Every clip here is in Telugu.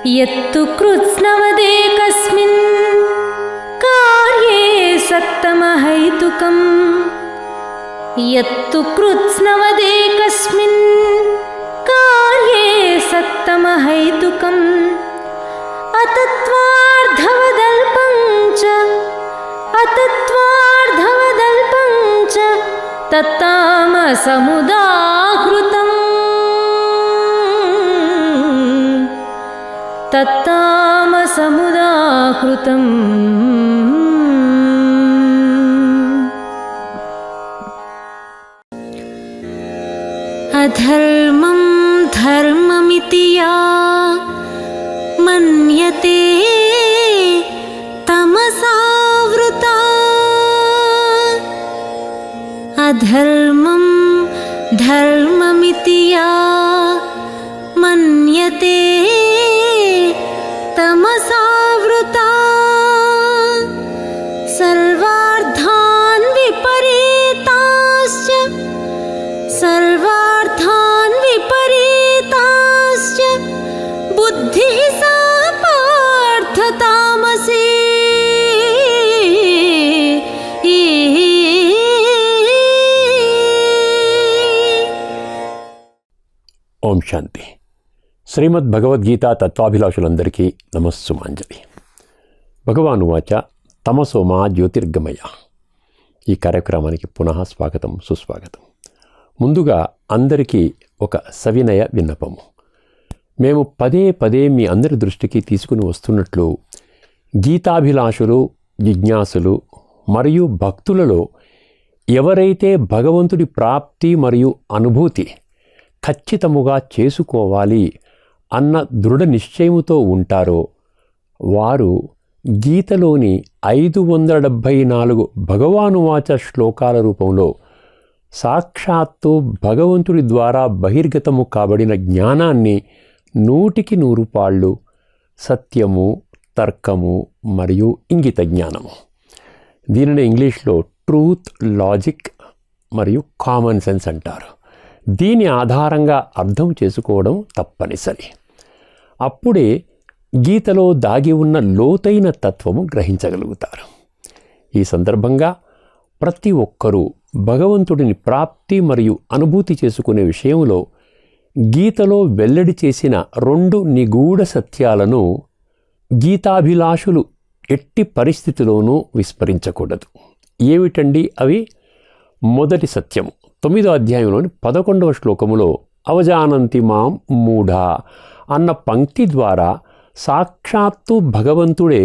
यत्तु कृत्स्नवदेकस्मिन् कार्ये सक्तमहैतुकम् यत्तु कृत्स्नवदेकस्मिन् कार्ये सक्तमहैतुकम् अतत्त्वार्धवदल्पं च तत्तामसमुदाहृतम् अधर्मं धर्ममिति या मन्यते तमसावृता अधर्मं धर्ममिति या मन्यते तमसावृता सर्वार्थान् विपरीताश्च बुद्धिः सा पार्थ तामसी ఓం శాంతి. శ్రీమద్ భగవద్గీత తత్వాభిలాషులందరికీ నమస్సుమాంజలి. భగవాను వాచ తమసోమా జ్యోతిర్గమయ. ఈ కార్యక్రమానికి పునః స్వాగతం, సుస్వాగతం. ముందుగా అందరికీ ఒక సవినయ విన్నపము. మేము పదే పదే మీ అందరి దృష్టికి తీసుకుని వస్తున్నట్లు గీతాభిలాషులు, జిజ్ఞాసులు మరియు భక్తులలో ఎవరైతే భగవంతుడి ప్రాప్తి మరియు అనుభూతి ఖచ్చితముగా చేసుకోవాలి అన్న దృఢ నిశ్చయముతో ఉంటారో వారు గీతలోని 574 భగవానువాచ శ్లోకాల రూపంలో సాక్షాత్తు భగవంతుడి ద్వారా బహిర్గతము కాబడిన జ్ఞానాన్ని 100కి 100 పాళ్ళు సత్యము, తర్కము మరియు ఇంగిత జ్ఞానము, దీనిని ఇంగ్లీష్లో ట్రూత్, లాజిక్ మరియు కామన్ సెన్స్ అంటారు. దీని ఆధారంగా అర్థం చేసుకోవడం తప్పనిసరి. అప్పుడే గీతలో దాగి ఉన్న లోతైన తత్వము గ్రహించగలుగుతారు. ఈ సందర్భంగా ప్రతి ఒక్కరూ భగవంతుడిని ప్రాప్తి మరియు అనుభూతి చేసుకునే విషయంలో గీతలో వెల్లడి చేసిన 2 నిగూఢ సత్యాలను గీతాభిలాషులు ఎట్టి పరిస్థితిలోనూ విస్మరించకూడదు. ఏమిటండి అవి? మొదటి సత్యము 9వ అధ్యాయంలోని 11వ శ్లోకములో అవజానంతి మాం మూఢా అన్న పంక్తి ద్వారా సాక్షాత్తు భగవంతుడే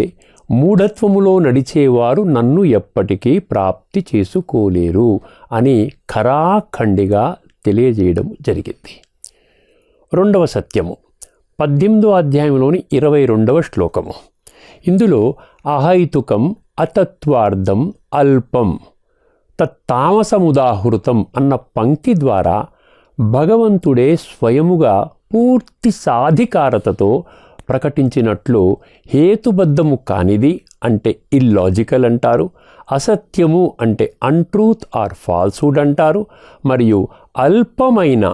మూఢత్వములో నడిచేవారు నన్ను ఎప్పటికీ ప్రాప్తి చేసుకోలేరు అని ఖరాఖండిగా తెలియజేయడం జరిగింది. రెండవ సత్యము 18వ అధ్యాయంలోని 22వ శ్లోకము. ఇందులో అహైతుకం అతత్వార్థం అల్పం తత్తామసముదాహృతం అన్న పంక్తి ద్వారా భగవంతుడే స్వయముగా పూర్తి సాధికారతతో ప్రకటించినట్లు హేతుబద్ధము కానిది అంటే ఇల్లాజికల్ అంటారు, అసత్యము అంటే అన్ట్రూత్ ఆర్ ఫాల్స్హుడ్ అంటారు, మరియు అల్పమైన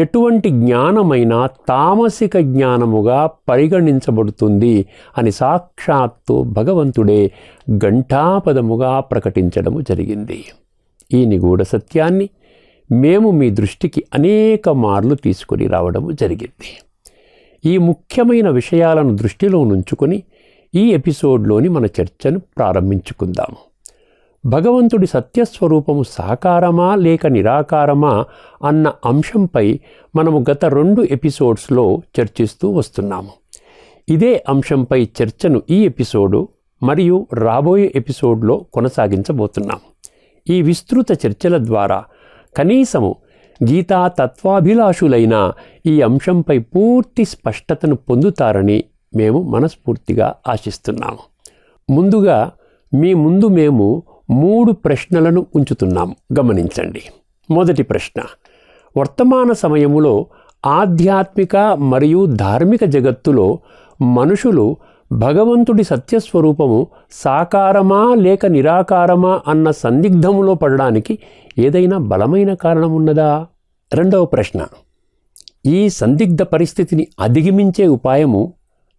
ఎటువంటి జ్ఞానమైనా తామసిక జ్ఞానముగా పరిగణించబడుతుంది అని సాక్షాత్తు భగవంతుడే ఘంటాపదముగా ప్రకటించడము జరిగింది. ఈ నిగూఢ సత్యాన్ని మేము మీ దృష్టికి అనేక మార్లు తీసుకొని రావడము జరిగింది. ఈ ముఖ్యమైన విషయాలను దృష్టిలో ఉంచుకొని ఈ ఎపిసోడ్లోని మన చర్చను ప్రారంభించుకుందాము. భగవంతుడి సత్యస్వరూపము సాకారమా లేక నిరాకారమా అన్న అంశంపై మనము గత 2 ఎపిసోడ్స్లో చర్చిస్తూ వస్తున్నాము. ఇదే అంశంపై చర్చను ఈ ఎపిసోడు మరియు రాబోయే ఎపిసోడ్లో కొనసాగించబోతున్నాము. ఈ విస్తృత చర్చల ద్వారా కనీసము గీతా తత్వాభిలాషులైన ఈ అంశంపై పూర్తి స్పష్టతను పొందుతారని మేము మనస్ఫూర్తిగా ఆశిస్తున్నాము. ముందుగా మీ ముందు మేము 3 ప్రశ్నలను ఉంచుతున్నాము, గమనించండి. మొదటి ప్రశ్న: వర్తమాన సమయములో ఆధ్యాత్మిక మరియు ధార్మిక జగత్తులో మనుషులు భగవంతుడి సత్యస్వరూపము సాకారమా లేక నిరాకారమా అన్న సందిగ్ధములో పడడానికి ఏదైనా బలమైన కారణం ఉన్నదా? రెండవ ప్రశ్న: ఈ సందిగ్ధ పరిస్థితిని అధిగమించే ఉపాయము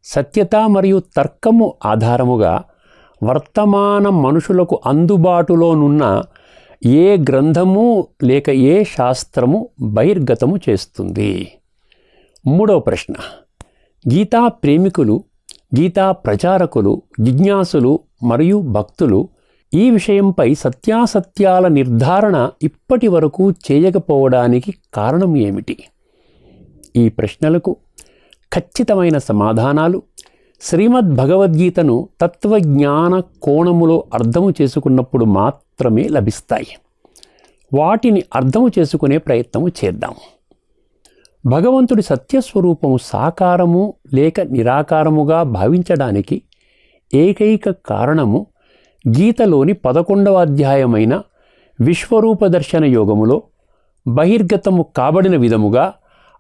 సత్యత మరియు తర్కము ఆధారముగా వర్తమాన మనుషులకు అందుబాటులోనున్న ఏ గ్రంథము లేక ఏ శాస్త్రము బహిర్గతము చేస్తుంది. మూడవ ప్రశ్న, గీతా ప్రేమికులు, గీతా ప్రచారకులు, జిజ్ఞాసులు మరియు భక్తులు ఈ విషయంపై సత్యాసత్యాల నిర్ధారణ ఇప్పటి వరకు చేయకపోవడానికి కారణం ఏమిటి? ఈ ప్రశ్నలకు ఖచ్చితమైన సమాధానాలు శ్రీమద్ భగవద్గీతను తత్వజ్ఞాన కోణములో అర్థము చేసుకున్నప్పుడు మాత్రమే లభిస్తాయి. వాటిని అర్థము చేసుకునే ప్రయత్నము చేద్దాం. భగవంతుడి సత్యస్వరూపము సాకారము లేక నిరాకారముగా భావించడానికి ఏకైక కారణము గీతలోని 11వ అధ్యాయమైన విశ్వరూప దర్శన యోగములో బహిర్గతము కాబడిన విధముగా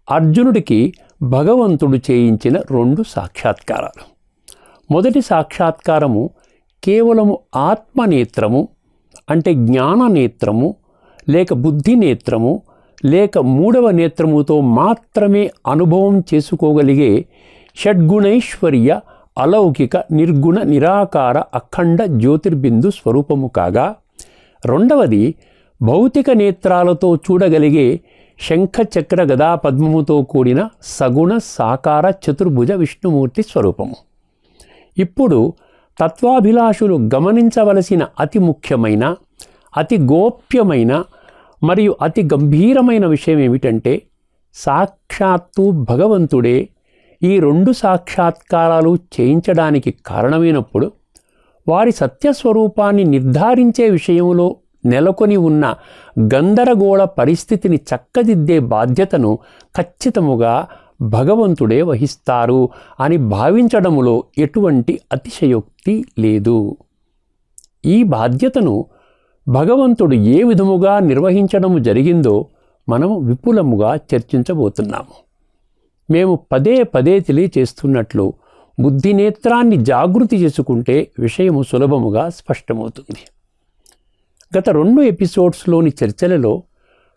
అర్జునుడికి భగవంతుడు చేయించిన 2 సాక్షాత్కారాలు. మొదటి సాక్షాత్కారము కేవలము ఆత్మనేత్రము అంటే జ్ఞాననేత్రము లేక బుద్ధి నేత్రము లేక 3వ నేత్రముతో మాత్రమే అనుభవం చేసుకోగలిగే షడ్గుణైశ్వర్య అలౌకిక నిర్గుణ నిరాకార అఖండ జ్యోతిర్బిందు స్వరూపము కాగా, రెండవది భౌతిక నేత్రాలతో చూడగలిగే శంఖ చక్ర గదా పద్మముతో కూడిన సగుణ సాకార చతుర్భుజ విష్ణుమూర్తి స్వరూపము. ఇప్పుడు తత్వాభిలాషులు గమనించవలసిన అతి ముఖ్యమైన, అతి గోప్యమైన మరియు అతి గంభీరమైన విషయం ఏమిటంటే, సాక్షాత్తు భగవంతుడే ఈ 2 సాక్షాత్కారాలు చేయించడానికి కారణమైనప్పుడు వారి సత్యస్వరూపాన్ని నిర్ధారించే విషయంలో నెలకొని ఉన్న గందరగోళ పరిస్థితిని చక్కదిద్దే బాధ్యతను ఖచ్చితముగా భగవంతుడే వహిస్తారు అని భావించడములో ఎటువంటి అతిశయోక్తి లేదు. ఈ బాధ్యతను భగవంతుడు ఏ విధముగా నిర్వహించడము జరిగిందో మనము విపులముగా చర్చించబోతున్నాము. మేము పదే పదే తెలియచేస్తున్నట్లు బుద్ధినేత్రాన్ని జాగృతి చేసుకుంటే విషయము సులభముగా స్పష్టమవుతుంది. గత 2 ఎపిసోడ్స్లోని చర్చలలో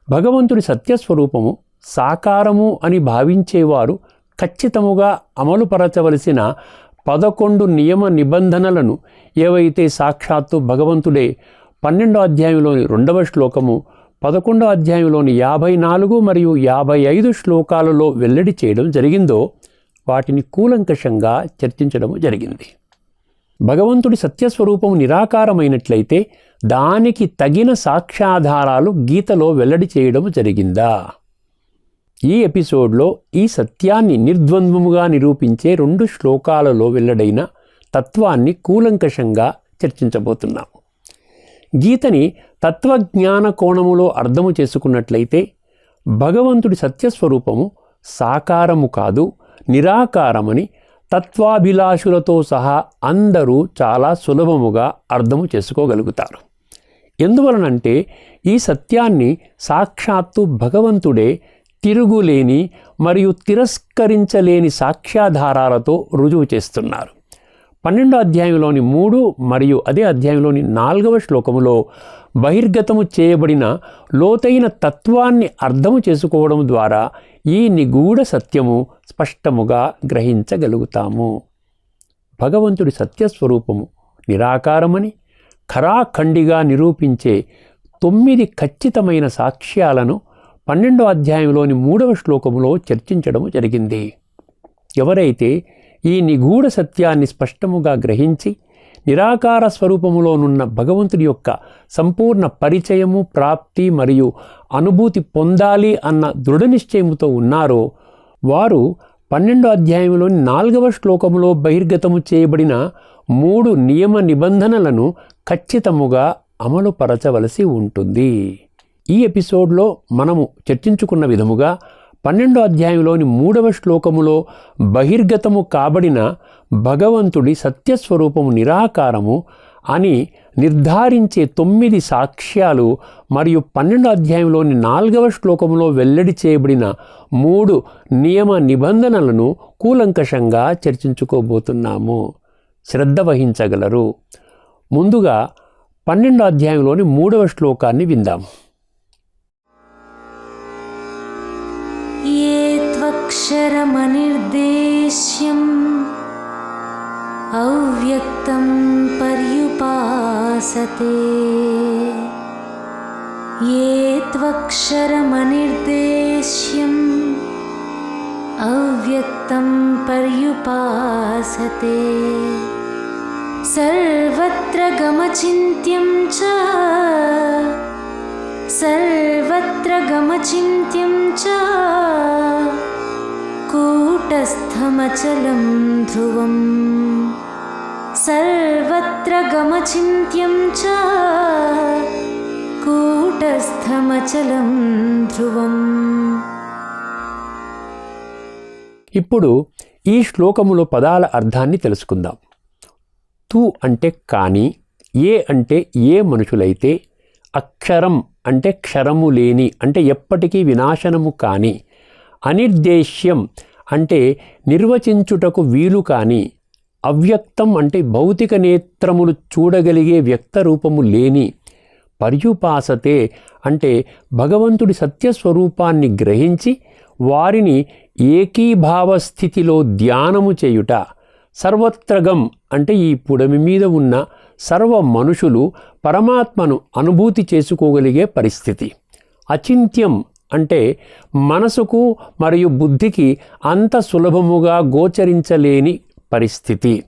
భగవంతుడి సత్యస్వరూపము సాకారము అని భావించేవారు ఖచ్చితముగా అమలుపరచవలసిన 11 నియమ నిబంధనలను ఏవైతే సాక్షాత్తు భగవంతుడే 12వ అధ్యాయంలోని 2వ శ్లోకము, 11వ అధ్యాయంలోని 54 మరియు 55 శ్లోకాలలో వెల్లడి చేయడం జరిగిందో వాటిని కూలంకషంగా చర్చించడం జరిగింది. భగవంతుడి సత్యస్వరూపము నిరాకారమైనట్లయితే దానికి తగిన సాక్ష్యాధారాలు గీతలో వెల్లడి చేయడం జరిగిందా? ఈ ఎపిసోడ్లో ఈ సత్యాన్ని నిర్ద్వంద్వముగా నిరూపించే 2 శ్లోకాలలో వెల్లడైన తత్వాన్ని కూలంకషంగా చర్చించబోతున్నాము. గీతని తత్వజ్ఞాన కోణములో అర్థము చేసుకున్నట్లయితే భగవంతుడి సత్యస్వరూపము సాకారము కాదు, నిరాకారమని తత్వాభిలాషులతో సహా అందరూ చాలా సులభముగా అర్థము చేసుకోగలుగుతారు. ఎందువలనంటే ఈ సత్యాన్ని సాక్షాత్తు భగవంతుడే తిరుగులేని మరియు తిరస్కరించలేని సాక్ష్యాధారాలతో రుజువు చేస్తున్నారు. 12వ అధ్యాయంలోని 3 మరియు అదే అధ్యాయంలోని 4వ శ్లోకములో బహిర్గతము చేయబడిన లోతైన తత్వాన్ని అర్థము చేసుకోవడం ద్వారా ఈ నిగూఢ సత్యము స్పష్టముగా గ్రహించగలుగుతాము. భగవంతుడి సత్యస్వరూపము నిరాకారమని ఖరాఖండిగా నిరూపించే 9 ఖచ్చితమైన సాక్ష్యాలను 12వ అధ్యాయంలోని 3వ శ్లోకములో చర్చించడం జరిగింది. ఎవరైతే ఈ నిగూఢ సత్యాన్ని స్పష్టముగా గ్రహించి నిరాకార స్వరూపములోనున్న భగవంతుడి యొక్క సంపూర్ణ పరిచయము, ప్రాప్తి మరియు అనుభూతి పొందాలి అన్న దృఢ నిశ్చయముతో ఉన్నారో వారు 12వ అధ్యాయంలోని 4వ శ్లోకములో బహిర్గతము చేయబడిన 3 నియమ నిబంధనలను ఖచ్చితముగా అమలుపరచవలసి ఉంటుంది. ఈ ఎపిసోడ్లో మనము చర్చించుకున్న విధముగా 12వ అధ్యాయంలోని 3వ శ్లోకములో బహిర్గతము కాబడిన భగవంతుడి సత్యస్వరూపము నిరాకారము అని నిర్ధారించే 9 సాక్ష్యాలు మరియు 12వ అధ్యాయంలోని 4వ శ్లోకములో వెల్లడి చేయబడిన 3 నియమ నిబంధనలను కూలంకషంగా చర్చించుకోబోతున్నాము. శ్రద్ధ వహించగలరు. ముందుగా 12వ అధ్యాయంలోని 3వ శ్లోకాన్ని విందాం. ये त्वक्षरमनिर्देश्यं अव्यक्तं पर्युपासते ये त्वक्षरमनिर्देश्यम् अव्यक्तं पर्युपासते सर्वत्र गमचिन्त्यं च कूटस्थमचलं ध्रुवम् सर्वत्र गमचिन्त्यं च कूटस्थमचलं ध्रुवम्. ఇప్పుడు ఈ శ్లోకములో పదాల అర్థాన్ని తెలుసుకుందాం. తు అంటే కాని, ఏ అంటే ఏ మనుషులైతే, అక్షరం అంటే క్షరము లేని అంటే ఎప్పటికీ వినాశనము కాని, అనిర్దేశ్యం అంటే నిర్వచించుటకు వీలు కాని, అవ్యక్తం అంటే భౌతిక నేత్రములు చూడగలిగే వ్యక్త రూపము లేని, పర్యుపాసతే అంటే భగవంతుడి సత్యస్వరూపాన్ని గ్రహించి వారిని ఏకీభావ స్థితిలో ధ్యానము చేయుట. సర్వత్రగం అంటే ఈ పుడమి మీద ఉన్న సర్వ మనుషులు పరమాత్మను అనుభూతి చేసుకోగలిగే పరిస్థితి. అచింత్యం అంటే మనసుకు మరియు బుద్ధికి అంత సులభముగా గోచరించలేని పరిస్థితి.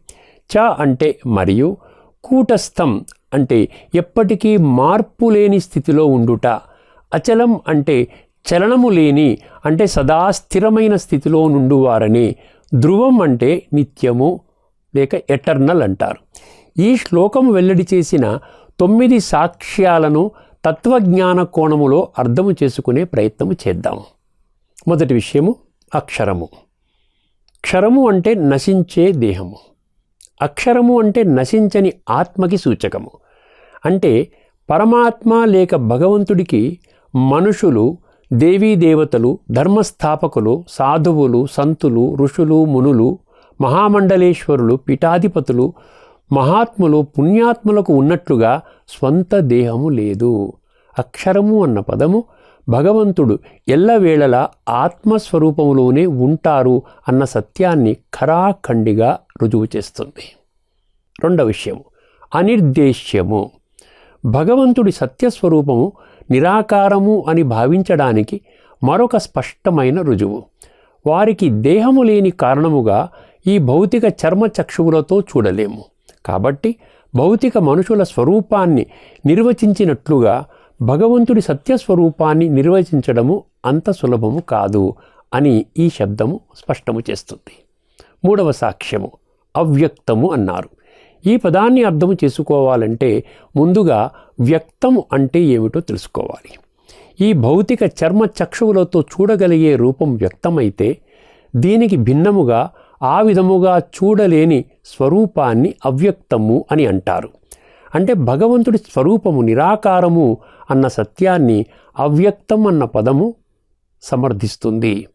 చ అంటే మరియు, కూటస్థం అంటే ఎప్పటికీ మార్పు లేని స్థితిలో ఉండుట. అచలం అంటే చలనము లేని అంటే సదా స్థిరమైన స్థితిలో నుండువారని. ధ్రువం అంటే నిత్యము లేక ఎటర్నల్ అంటారు. ఈ శ్లోకం వెల్లడి చేసిన 9 సాక్ష్యాలను తత్వజ్ఞాన కోణములో అర్థము చేసుకునే ప్రయత్నము చేద్దాం. మొదటి విషయము అక్షరము. క్షరము అంటే నశించే దేహము. అక్షరము అంటే నశించని ఆత్మకి సూచకము. అంటే పరమాత్మ లేక భగవంతుడికి మనుషులు, దేవీదేవతలు, ధర్మస్థాపకులు, సాధువులు, సంతులు, ఋషులు, మునులు, మహామండలేశ్వరులు, పీఠాధిపతులు, మహాత్ములు, పుణ్యాత్ములకు ఉన్నట్లుగా స్వంత దేహము లేదు. అక్షరము అన్న పదము భగవంతుడు ఎల్లవేళలా ఆత్మస్వరూపములోనే ఉంటారు అన్న సత్యాన్ని ఖరాఖండిగా రుజువు చేస్తుంది. రెండవ విషయము అనిర్దేశ్యము. భగవంతుడి సత్యస్వరూపము నిరాకారము అని భావించడానికి మరొక స్పష్టమైన రుజువు. వారికి దేహము లేని కారణముగా ఈ భౌతిక చర్మచక్షువులతో చూడలేము. కాబట్టి భౌతిక మనుషుల స్వరూపాన్ని నిర్వచించినట్లుగా భగవంతుడి సత్యస్వరూపాన్ని నిర్వచించడము అంత సులభము కాదు అని ఈ శబ్దము స్పష్టము చేస్తుంది. మూడవ సాక్ష్యము అవ్యక్తము అన్నారు. ఈ పదాన్ని అర్థం చేసుకోవాలంటే ముందుగా వ్యక్తము అంటే ఏమిటో తెలుసుకోవాలి. ఈ భౌతిక చర్మ చక్షువులతో చూడగలిగే రూపం వ్యక్తమైతే దీనికి భిన్నముగా ఆ విధముగా చూడలేని స్వరూపాన్ని అవ్యక్తము అని అంటారు. అంటే భగవంతుడి స్వరూపము నిరాకారము అన్న సత్యాన్ని అవ్యక్తం అన్న పదము సమర్థిస్తుంది.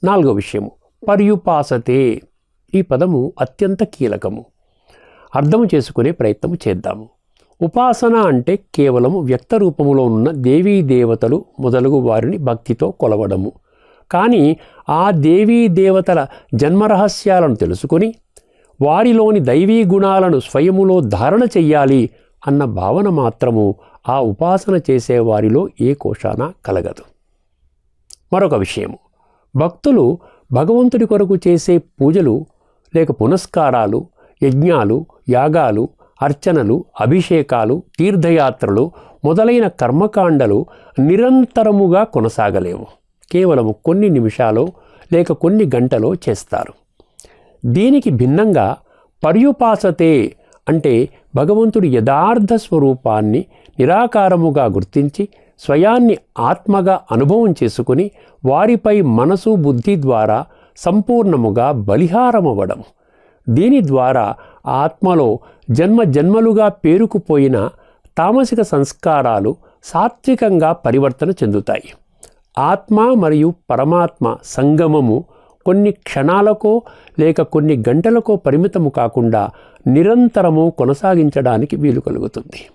నాలుగో విషయము పర్యుపాసతే. ఈ పదము అత్యంత కీలకము. అర్థము చేసుకునే ప్రయత్నము చేద్దాము. ఉపాసన అంటే కేవలము వ్యక్త రూపములో ఉన్న దేవీ దేవతలు మొదలగు వారిని భక్తితో కొలవడము. కానీ ఆ దేవీ దేవతల జన్మరహస్యాలను తెలుసుకొని వారిలోని దైవీ గుణాలను స్వయములో ధారణ చెయ్యాలి అన్న భావన మాత్రము ఆ ఉపాసన చేసేవారిలో ఏ కోశాన కలగదు. మరొక విషయము భక్తులు భగవంతుడి కొరకు చేసే పూజలు లేక పునస్కారాలు, యజ్ఞాలు, యాగాలు, అర్చనలు, అభిషేకాలు, తీర్థయాత్రలు మొదలైన కర్మకాండలు నిరంతరముగా కొనసాగలేవు. కేవలము కొన్ని నిమిషాలు లేక కొన్ని గంటలో చేస్తారు. దీనికి భిన్నంగా పర్యుపాసతే అంటే భగవంతుడి యథార్థ స్వరూపాన్ని నిరాకారముగా గుర్తించి స్వయాన్ని ఆత్మగా అనుభవం చేసుకుని వారిపై మనసు బుద్ధి ద్వారా సంపూర్ణముగా బలిహారమవ్వడం. దీని ద్వారా ఆత్మలో జన్మలుగా పేరుకుపోయిన తామసిక సంస్కారాలు సాత్వికంగా పరివర్తన చెందుతాయి. ఆత్మ మరియు పరమాత్మ సంగమము కొన్ని క్షణాలకో లేక కొన్ని గంటలకో పరిమితము కాకుండా నిరంతరము కొనసాగించడానికి వీలు కలుగుతుంది.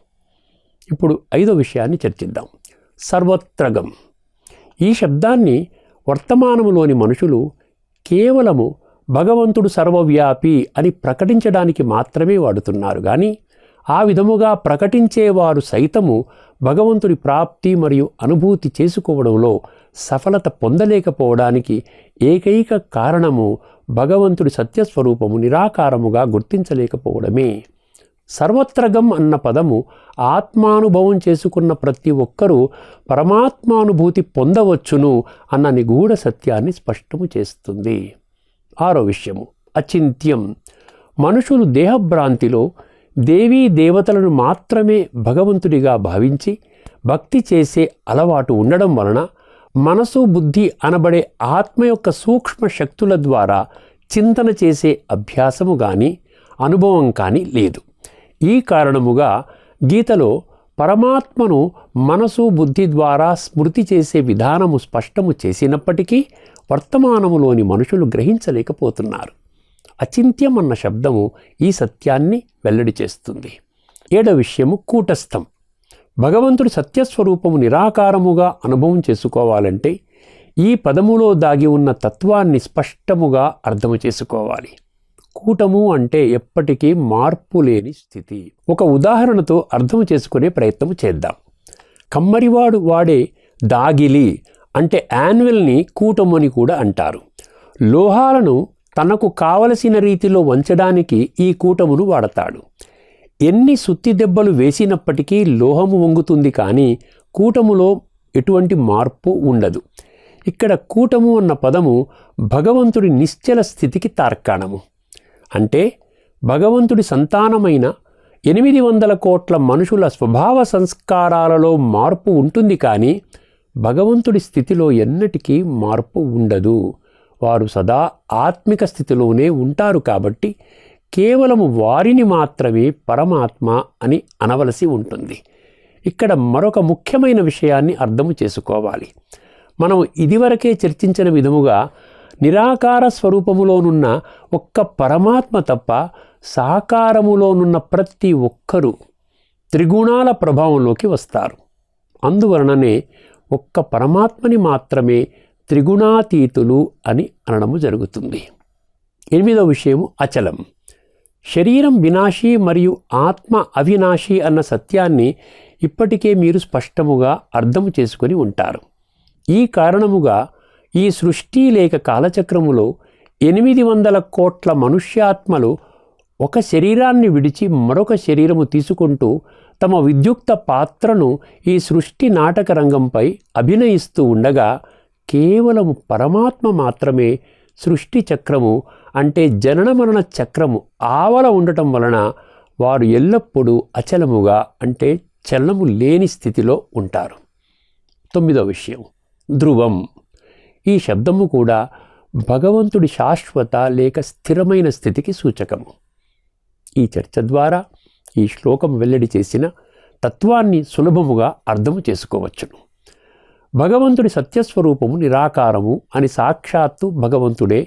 ఇప్పుడు ఐదో విషయాన్ని చర్చిద్దాం. సర్వత్రగం. ఈ శబ్దాన్ని వర్తమానములోని మనుషులు కేవలము భగవంతుడు సర్వవ్యాపి అని ప్రకటించడానికి మాత్రమే వాడుతున్నారు కానీ ఆ విధముగా ప్రకటించేవారు సైతము భగవంతుడి ప్రాప్తి మరియు అనుభూతి చేసుకోవడంలో సఫలత పొందలేకపోవడానికి ఏకైక కారణము భగవంతుడి సత్యస్వరూపము నిరాకారముగా గుర్తించలేకపోవడమే. సర్వత్రగం అన్న పదము ఆత్మానుభవం చేసుకున్న ప్రతి ఒక్కరూ పరమాత్మానుభూతి పొందవచ్చును అన్న నిగూఢ సత్యాన్ని స్పష్టము చేస్తుంది. 6వ విషయము అచింత్యం. మనుషులు దేహభ్రాంతిలో దేవీ దేవతలను మాత్రమే భగవంతుడిగా భావించి భక్తి చేసే అలవాటు ఉండడం వలన మనసు బుద్ధి అనబడే ఆత్మ యొక్క సూక్ష్మ శక్తుల ద్వారా చింతన చేసే అభ్యాసము కానీ అనుభవం కానీ లేదు. ఈ కారణముగా గీతలో పరమాత్మను మనసు బుద్ధి ద్వారా స్మృతి చేసే విధానము స్పష్టము చేసినప్పటికీ వర్తమానములోని మనుషులు గ్రహించలేకపోతున్నారు. అచింత్యం అన్న శబ్దము ఈ సత్యాన్ని వెల్లడి చేస్తుంది. 7వ విషయము కూటస్థం. భగవంతుడి సత్యస్వరూపము నిరాకారముగా అనుభవం చేసుకోవాలంటే ఈ పదములో దాగి ఉన్న తత్వాన్ని స్పష్టముగా అర్థము చేసుకోవాలి. కూటము అంటే ఎప్పటికీ మార్పు లేని స్థితి. ఒక ఉదాహరణతో అర్థం చేసుకునే ప్రయత్నం చేద్దాం. కమ్మరివాడు వాడే దాగిలి అంటే యాన్యువల్ని కూటము అని కూడా అంటారు. లోహాలను తనకు కావలసిన రీతిలో వంచడానికి ఈ కూటమును వాడతాడు. ఎన్ని సుత్తి దెబ్బలు వేసినప్పటికీ లోహము వంగుతుంది కానీ కూటములో ఎటువంటి మార్పు ఉండదు. ఇక్కడ కూటము అన్న పదము భగవంతుడి నిశ్చల స్థితికి తార్కాణము. అంటే భగవంతుడి సంతానమైన 800 కోట్ల మనుషుల స్వభావ సంస్కారాలలో మార్పు ఉంటుంది కానీ భగవంతుడి స్థితిలో ఎన్నటికీ మార్పు ఉండదు. వారు సదా ఆత్మిక స్థితిలోనే ఉంటారు కాబట్టి కేవలము వారిని మాత్రమే పరమాత్మ అని అనవలసి ఉంటుంది. ఇక్కడ మరొక ముఖ్యమైన విషయాన్ని అర్థము చేసుకోవాలి. మనం ఇదివరకే చర్చించిన విధముగా నిరాకార స్వరూపములోనున్న ఒక్క పరమాత్మ తప్ప సాకారములోనున్న ప్రతి ఒక్కరూ త్రిగుణాల ప్రభావంలోకి వస్తారు. అందువలననే ఒక్క పరమాత్మని మాత్రమే త్రిగుణాతీతులు అని అనడము జరుగుతుంది. 8వ విషయము అచలం. శరీరం వినాశీ మరియు ఆత్మ అవినాశీ అన్న సత్యాన్ని ఇప్పటికే మీరు స్పష్టముగా అర్థము చేసుకొని ఉంటారు. ఈ కారణముగా ఈ సృష్టి లేక కాలచక్రములో 800 కోట్ల మనుష్యాత్మలు ఒక శరీరాన్ని విడిచి మరొక శరీరము తీసుకుంటూ తమ విద్యుక్త పాత్రను ఈ సృష్టి నాటక రంగంపై అభినయిస్తూ ఉండగా కేవలము పరమాత్మ మాత్రమే సృష్టి చక్రము అంటే జనన మరణ చక్రము ఆవల ఉండటం వలన వారు ఎల్లప్పుడూ అచలముగా అంటే చలనము లేని స్థితిలో ఉంటారు. 9వ విషయం ధ్రువం. ఈ శబ్దము కూడా భగవంతుడి శాశ్వత లేక స్థిరమైన స్థితికి సూచకము. ఈ చర్చ ద్వారా ఈ శ్లోకం వెల్లడి చేసిన తత్వాన్ని సులభముగా అర్థము చేసుకోవచ్చును. భగవంతుడి సత్యస్వరూపము నిరాకారము అని సాక్షాత్తు భగవంతుడే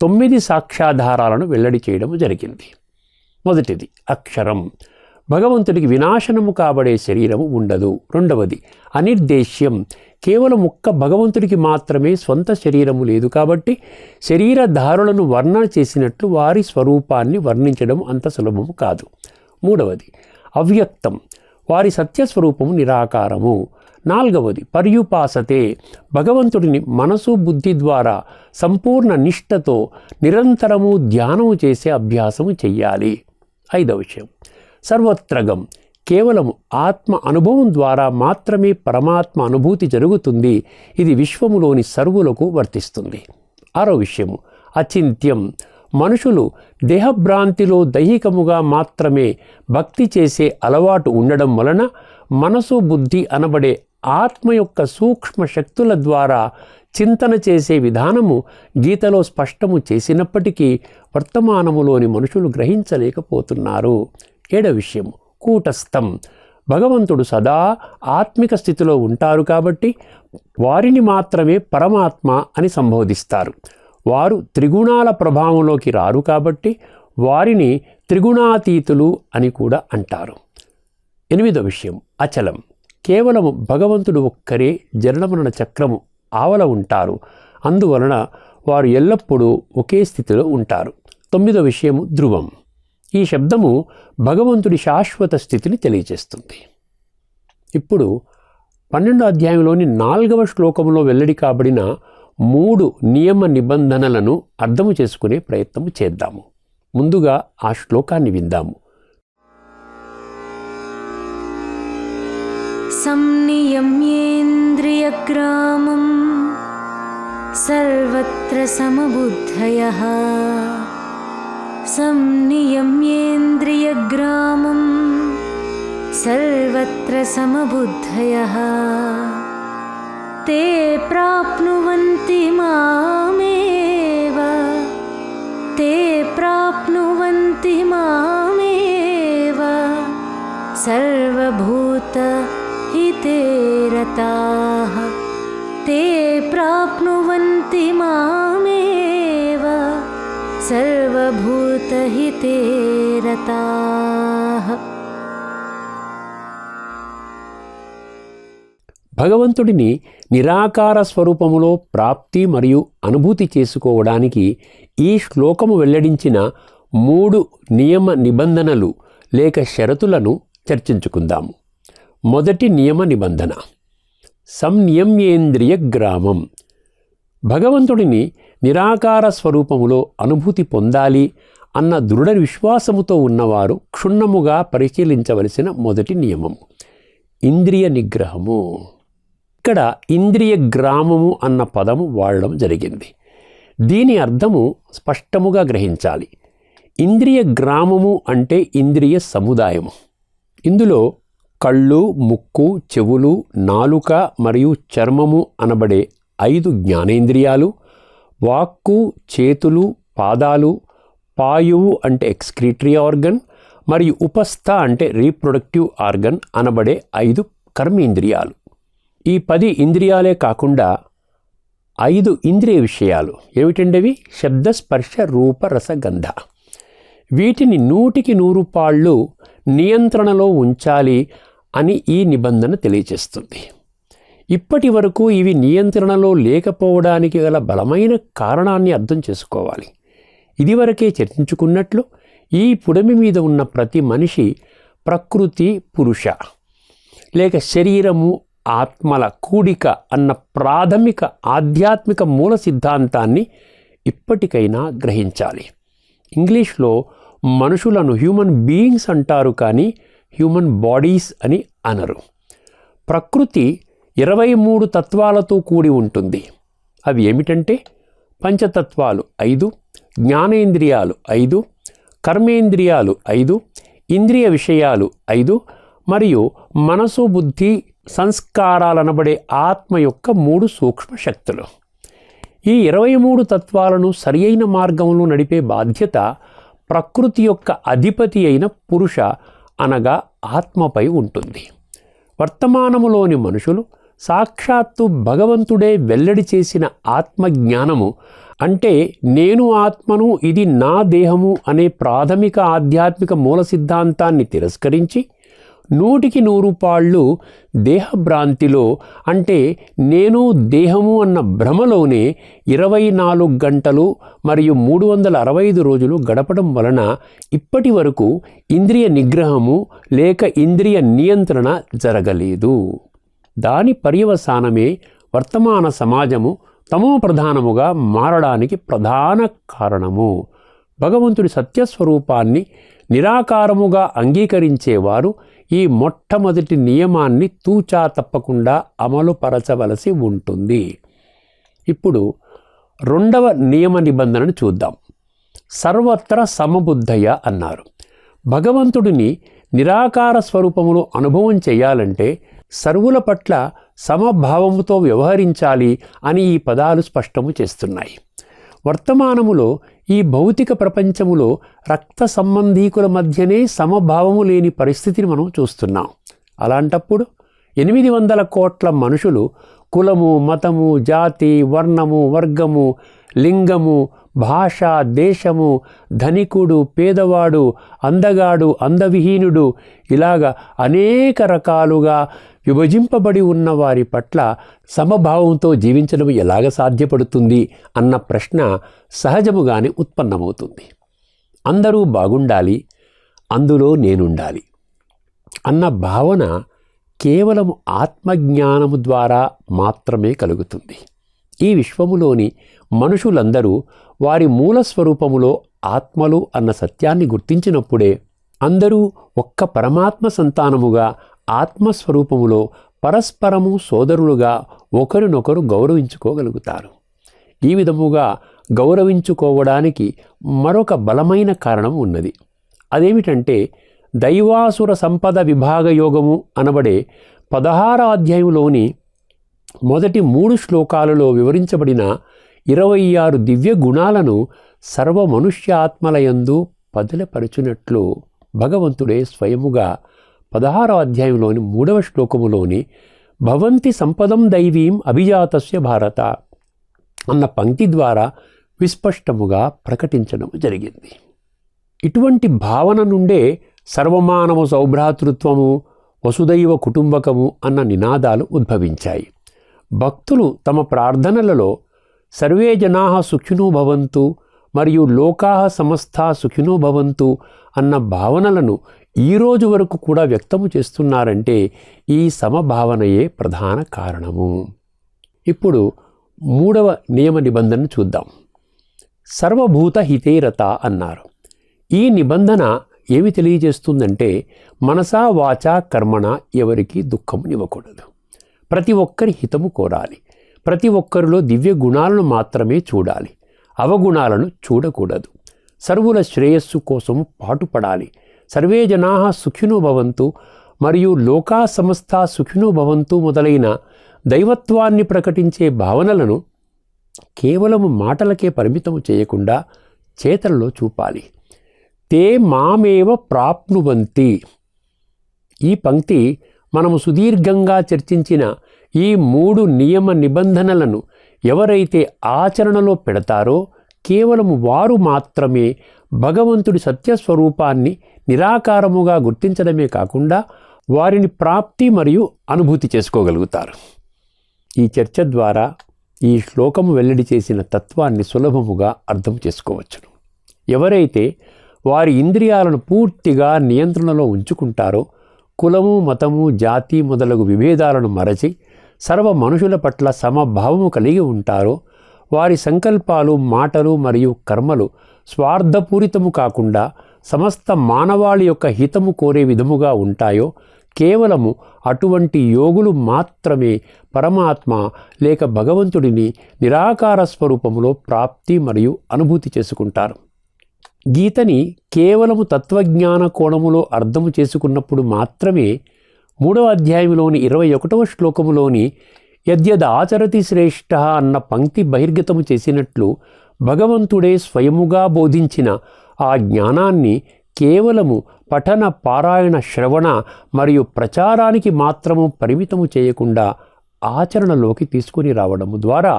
9 సాక్ష్యాధారాలను వెల్లడి చేయడం జరిగింది. మొదటిది అక్షరం. భగవంతుడికి వినాశనము కాబడే శరీరము ఉండదు. 2వది అనిర్దేశ్యం. కేవలం ఒక్క భగవంతుడికి మాత్రమే స్వంత శరీరము లేదు కాబట్టి శరీరధారులను వర్ణన చేసినట్లు వారి స్వరూపాన్ని వర్ణించడం అంత సులభము కాదు. 3వది అవ్యక్తం. వారి సత్యస్వరూపము నిరాకారము. 4వది పర్యుపాసతే. భగవంతుడిని మనసు బుద్ధి ద్వారా సంపూర్ణ నిష్ఠతో నిరంతరము ధ్యానము చేసే అభ్యాసము చెయ్యాలి. 5వ విషయం సర్వత్రగం. కేవలం ఆత్మ అనుభవం ద్వారా మాత్రమే పరమాత్మ అనుభూతి జరుగుతుంది. ఇది విశ్వములోని సర్వులకు వర్తిస్తుంది. 6వ విషయము అచింత్యం. మనుషులు దేహభ్రాంతిలో దైహికముగా మాత్రమే భక్తి చేసే అలవాటు ఉండడం వలన మనసు బుద్ధి అనబడే ఆత్మ యొక్క సూక్ష్మ శక్తుల ద్వారా చింతన చేసే విధానము గీతలో స్పష్టము చేసినప్పటికీ వర్తమానములోని మనుషులు గ్రహించలేకపోతున్నారు. 7వ విషయం కూటస్థం. భగవంతుడు సదా ఆత్మిక స్థితిలో ఉంటారు కాబట్టి వారిని మాత్రమే పరమాత్మ అని సంబోధిస్తారు. వారు త్రిగుణాల ప్రభావంలోకి రారు కాబట్టి వారిని త్రిగుణాతీతులు అని కూడా అంటారు. 8వ విషయం అచలం. కేవలము భగవంతుడు ఒక్కరే జననమరణ చక్రము ఆవల ఉంటారు. అందువలన వారు ఎల్లప్పుడూ ఒకే స్థితిలో ఉంటారు. 9వ విషయము ధ్రువం. ఈ శబ్దము భగవంతుడి శాశ్వత స్థితిని తెలియజేస్తుంది. ఇప్పుడు 12వ అధ్యాయంలోని 4వ శ్లోకంలో వెల్లడి కాబడిన 3 నియమ నిబంధనలను అర్థము చేసుకునే ప్రయత్నం చేద్దాము. ముందుగా ఆ శ్లోకాన్ని విందాము. సంనియమ్యేంద్రియగ్రామం సర్వత్ర సమబుద్ధయః. సంనియమ్యేంద్రియగ్రామం సర్వత్ర సమబుద్ధయః. తే ప్రాప్నువంతి మామేవ. తే ప్రాప్నువంతి మామేవ. సర్వభూతహితే రతాః. తే ప్రాప్నువంతి మామేవ. సర్వభూతహితే రతాః. భగవంతుడిని నిరాకార స్వరూపములో ప్రాప్తి మరియు అనుభూతి చేసుకోవడానికి ఈ శ్లోకము వెల్లడించిన 3 నియమ నిబంధనలు లేక షరతులను చర్చించుకుందాము. మొదటి నియమ నిబంధన సంనియమ్యేంద్రియ గ్రామం. భగవంతుడిని నిరాకార స్వరూపములో అనుభూతి పొందాలి అన్న దృఢ విశ్వాసముతో ఉన్నవారు క్షుణ్ణముగా పరిశీలించవలసిన మొదటి నియమం ఇంద్రియ నిగ్రహము. ఇక్కడ ఇంద్రియ గ్రామము అన్న పదము వాడడం జరిగింది. దీని అర్థము స్పష్టముగా గ్రహించాలి. ఇంద్రియ గ్రామము అంటే ఇంద్రియ సముదాయము. ఇందులో కళ్ళు, ముక్కు, చెవులు, నాలుక మరియు చర్మము అనబడే 5 జ్ఞానేంద్రియాలు, వాక్కు, చేతులు, పాదాలు, పాయువు అంటే ఎక్స్క్రీటరీ ఆర్గన్ మరియు ఉపస్థ అంటే రీప్రొడక్టివ్ ఆర్గన్ అనబడే 5 కర్మేంద్రియాలు. ఈ 10 ఇంద్రియాలే కాకుండా 5 ఇంద్రియ విషయాలు ఏమిటండవి? శబ్ద, స్పర్శ, రూప, రస, గంధ. వీటిని 100కి 100 పాళ్ళు నియంత్రణలో ఉంచాలి అని ఈ నిబంధన తెలియజేస్తుంది. ఇప్పటి వరకు ఇవి నియంత్రణలో లేకపోవడానికి గల బలమైన కారణాన్ని అర్థం చేసుకోవాలి. ఇదివరకే చర్చించుకున్నట్లు ఈ పుడమి మీద ఉన్న ప్రతి మనిషి ప్రకృతి, పురుష లేక శరీరము, ఆత్మల కూడిక అన్న ప్రాథమిక ఆధ్యాత్మిక మూల సిద్ధాంతాన్ని ఇప్పటికైనా గ్రహించాలి. ఇంగ్లీష్లో మనుషులను హ్యూమన్ బీయింగ్స్ అంటారు, కానీ హ్యూమన్ బాడీస్ అని అనరు. ప్రకృతి 23 తత్వాలతో కూడి ఉంటుంది. అవి ఏమిటంటే పంచతత్వాలు 5, జ్ఞానేంద్రియాలు 5, కర్మేంద్రియాలు 5, ఇంద్రియ విషయాలు 5 మరియు మనసు, బుద్ధి, సంస్కారాలనబడే ఆత్మ యొక్క 3 సూక్ష్మ శక్తులు. ఈ 23 తత్వాలను సరియైన మార్గంలో నడిపే బాధ్యత ప్రకృతి యొక్క అధిపతి అయిన పురుష అనగా ఆత్మపై ఉంటుంది. వర్తమానములోని మనుషులు సాక్షాత్తు భగవంతుడే వెల్లడి చేసిన ఆత్మజ్ఞానము అంటే నేను ఆత్మను, ఇది నా దేహము అనే ప్రాథమిక ఆధ్యాత్మిక మూల సిద్ధాంతాన్ని తిరస్కరించి 100కి 100 పాళ్ళు దేహభ్రాంతిలో అంటే నేను దేహము అన్న భ్రమలోనే 24 గంటలు మరియు 365 రోజులు గడపడం వలన ఇప్పటి వరకు ఇంద్రియ నిగ్రహము లేక ఇంద్రియ నియంత్రణ జరగలేదు. దాని పర్యవసానమే వర్తమాన సమాజము తమో ప్రధానముగా మారడానికి ప్రధాన కారణము. భగవంతుడి సత్యస్వరూపాన్ని నిరాకారముగా అంగీకరించేవారు ఈ మొట్టమొదటి నియమాన్ని తూచా తప్పకుండా అమలుపరచవలసి ఉంటుంది. ఇప్పుడు 2వ నియమ నిబంధనను చూద్దాం. సర్వత్ర సమబుద్ధయ అన్నారు. భగవంతుడిని నిరాకార స్వరూపములో అనుభవం చేయాలంటే సర్వుల పట్ల సమభావముతో వ్యవహరించాలి అని ఈ పదాలు స్పష్టము చేస్తున్నాయి. వర్తమానములో ఈ భౌతిక ప్రపంచములో రక్త సంబంధీకుల మధ్యనే సమభావము లేని పరిస్థితిని మనం చూస్తున్నాం. అలాంటప్పుడు 800 కోట్ల మనుషులు కులము, మతము, జాతి, వర్ణము, వర్గము, లింగము భాష, దేశము, ధనికుడు, పేదవాడు, అందగాడు, అందవిహీనుడు ఇలాగా అనేక రకాలుగా విభజింపబడి ఉన్న వారి పట్ల సమభావంతో జీవించడం ఎలాగ సాధ్యపడుతుంది అన్న ప్రశ్న సహజముగానే ఉత్పన్నమవుతుంది. అందరూ బాగుండాలి, అందులో నేనుండాలి అన్న భావన కేవలం ఆత్మజ్ఞానము ద్వారా మాత్రమే కలుగుతుంది. ఈ విశ్వములోని మనుషులందరూ వారి మూల స్వరూపములో ఆత్మలు అన్న సత్యాన్ని గుర్తించినప్పుడే అందరూ ఒక్క పరమాత్మ సంతానముగా ఆత్మస్వరూపములో పరస్పరము సోదరులుగా ఒకరినొకరు గౌరవించుకోగలుగుతారు. ఈ విధముగా గౌరవించుకోవడానికి మరొక బలమైన కారణం ఉన్నది. అదేమిటంటే దైవాసుర సంపద విభాగ యోగము అనబడే 16వ అధ్యాయంలోని మొదటి 3 శ్లోకాలలో వివరించబడిన 26 దివ్య గుణాలను సర్వ మనుష్యాత్మలయందు పదిలపరచునట్లు భగవంతుడే స్వయముగా 16వ అధ్యాయంలోని 3వ శ్లోకములోని భవంతి సంపదం దైవీం అభిజాతస్య భారత అన్న పంక్తి ద్వారా విస్పష్టముగా ప్రకటించడం జరిగింది. ఇటువంటి భావన నుండే సర్వమానవ సౌభ్రాతృత్వము, వసుదైవ కుటుంబకము అన్న నినాదాలు ఉద్భవించాయి. భక్తులు తమ ప్రార్థనలలో సర్వే జనాః సుఖినో భవంతు మరియు లోకాః సమస్తాః సుఖినో భవంతు అన్న భావనలను ఈరోజు వరకు కూడా వ్యక్తము చేస్తున్నారంటే ఈ సమభావనయే ప్రధాన కారణము. ఇప్పుడు 3వ నియమ నిబంధనను చూద్దాం. సర్వభూత హితేరత అన్నారు. ఈ నిబంధన ఏమి తెలియజేస్తుందంటే మనసా వాచా కర్మణ ఎవరికి దుఃఖమునివ్వకూడదు. ప్రతి ఒక్కరి హితము కోరాలి. ప్రతి ఒక్కరిలో దివ్య గుణాలను మాత్రమే చూడాలి. అవగుణాలను చూడకూడదు. సర్వుల శ్రేయస్సు కోసం పాటుపడాలి. సర్వే జనాః సుఖినో భవంతు మరియు లోకా సమస్తా సుఖినో భవంతు మొదలైన దైవత్వాన్ని ప్రకటించే భావనలను కేవలం మాటలకే పరిమితం చేయకుండా చేతలలో చూపాలి. తే మామేవ ప్రాప్నువంతి. ఈ పంక్తి మనము సుదీర్ఘంగా చర్చించిన ఈ 3 నియమ నిబంధనలను ఎవరైతే ఆచరణలో పెడతారో కేవలం వారు మాత్రమే భగవంతుడి సత్యస్వరూపాన్ని నిరాకారముగా గుర్తించడమే కాకుండా వారిని ప్రాప్తి మరియు అనుభూతి చేసుకోగలుగుతారు. ఈ చర్చ ద్వారా ఈ శ్లోకము వెల్లడి చేసిన తత్వాన్ని సులభముగా అర్థం చేసుకోవచ్చును. ఎవరైతే వారి ఇంద్రియాలను పూర్తిగా నియంత్రణలో ఉంచుకుంటారో, కులము, మతము, జాతి మొదలగు విభేదాలను మరచి సర్వ మనుషుల పట్ల సమభావము కలిగి ఉంటారో, వారి సంకల్పాలు, మాటలు మరియు కర్మలు స్వార్థపూరితము కాకుండా సమస్త మానవాళి యొక్క హితము కోరే విధముగా ఉంటాయో, కేవలము అటువంటి యోగులు మాత్రమే పరమాత్మ లేక భగవంతుడిని నిరాకార స్వరూపములో ప్రాప్తి మరియు అనుభూతి చేసుకుంటారు. గీతని కేవలము తత్వజ్ఞాన కోణములో అర్థము చేసుకున్నప్పుడు మాత్రమే 3వ అధ్యాయంలోని 21వ శ్లోకములోని యద్యద్ ఆచరతి శ్రేష్ఠ అన్న పంక్తి బహిర్గతము చేసినట్లు భగవంతుడే స్వయముగా బోధించిన ఆ జ్ఞానాన్ని కేవలము పఠన, పారాయణ, శ్రవణ మరియు ప్రచారానికి మాత్రము పరిమితము చేయకుండా ఆచరణలోకి తీసుకుని రావడము ద్వారా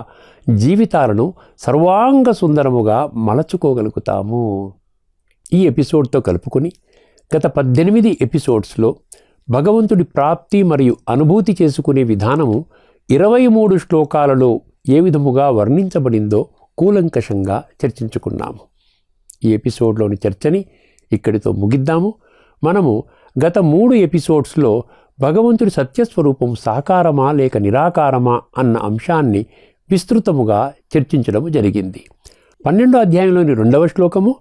జీవితాలను సర్వాంగ సుందరముగా మలచుకోగలుగుతాము. ఈ ఎపిసోడ్తో కలుపుకొని గత 18 ఎపిసోడ్స్లో భగవంతుడి ప్రాప్తి మరియు అనుభూతి చేసుకునే విధానము 23 శ్లోకాలలో ఏ విధముగా వర్ణించబడిందో కూలంకషంగా చర్చించుకున్నాము. ఈ ఎపిసోడ్లోని చర్చని ఇక్కడితో ముగిద్దాము. మనము గత 3 ఎపిసోడ్స్లో భగవంతుడి సత్యస్వరూపం సాకారమా లేక నిరాకారమా అన్న అంశాన్ని విస్తృతముగా చర్చించడం జరిగింది. 12వ అధ్యాయంలోని 2వ శ్లోకము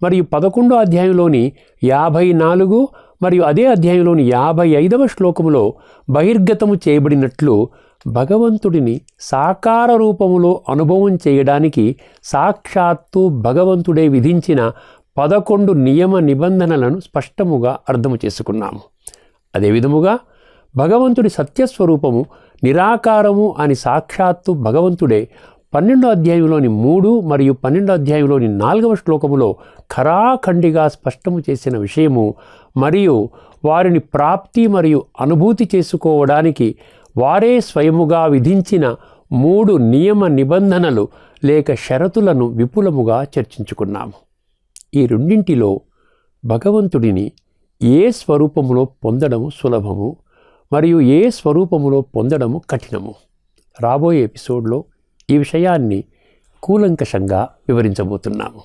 మరియు 11వ అధ్యాయంలోని 54 మరియు అదే అధ్యాయంలోని 55వ శ్లోకములో బహిర్గతము చేయబడినట్లు భగవంతుడిని సాకార రూపములో అనుభవం చేయడానికి సాక్షాత్తు భగవంతుడే విధించిన 11 నియమ నిబంధనలను స్పష్టముగా అర్థము చేసుకున్నాము. అదేవిధముగా భగవంతుడి సత్యస్వరూపము నిరాకారము అని సాక్షాత్తు భగవంతుడే 12వ అధ్యాయంలోని 3 మరియు 12వ అధ్యాయంలోని 4వ శ్లోకములో ఖరాఖండిగా స్పష్టము చేసిన విషయము మరియు వారిని ప్రాప్తి మరియు అనుభూతి చేసుకోవడానికి వారే స్వయముగా విధించిన 3 నియమ నిబంధనలు లేక షరతులను విపులముగా చర్చించుకున్నాము. ఈ రెండింటిలో భగవంతుడిని ఏ స్వరూపములో పొందడము సులభము మరియు ఏ స్వరూపములో పొందడము కఠినము. రాబోయే ఎపిసోడ్లో ఈ విషయాన్ని కూలంకషంగా వివరించబోతున్నాము.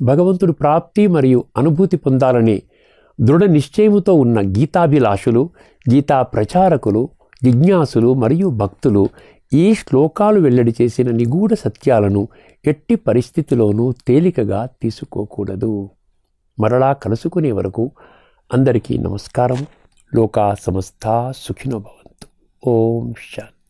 భగవంతుడు ప్రాప్తి మరియు అనుభూతి పొందాలని దృఢ నిశ్చయముతో ఉన్న గీతాభిలాషులు, గీతా ప్రచారకులు, జిజ్ఞాసులు మరియు భక్తులు ఈ శ్లోకాలు వెల్లడి చేసిన నిగూఢ సత్యాలను ఎట్టి పరిస్థితిలోనూ తేలికగా తీసుకోకూడదు. మరలా కలుసుకునే వరకు అందరికీ నమస్కారం. లోకా సమస్తా సుఖినో భవంతు. ఓం శాంతి.